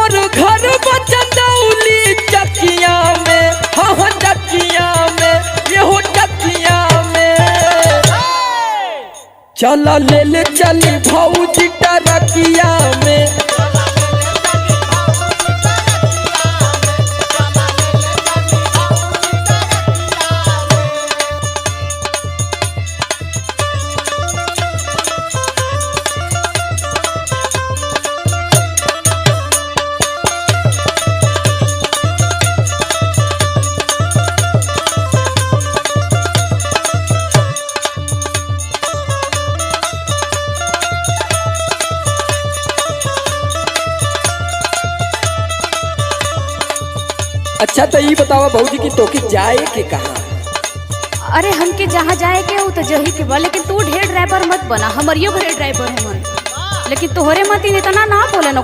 मोर घर बचंदौली चकिया में, हाँ चकिया में, ये हो चकिया में। चला ले ले चली भौजी टरकिया में। अच्छा तो ये बतावा भौजी की तोके जाए के कहाँ? अरे हमके जहाँ जाए के हो तो जही के बा, लेकिन तू ढेर ड्राइवर मत बना, हमारियो घरे ड्राइवर है मन, लेकिन तोहरे मत इतना ना बोले न।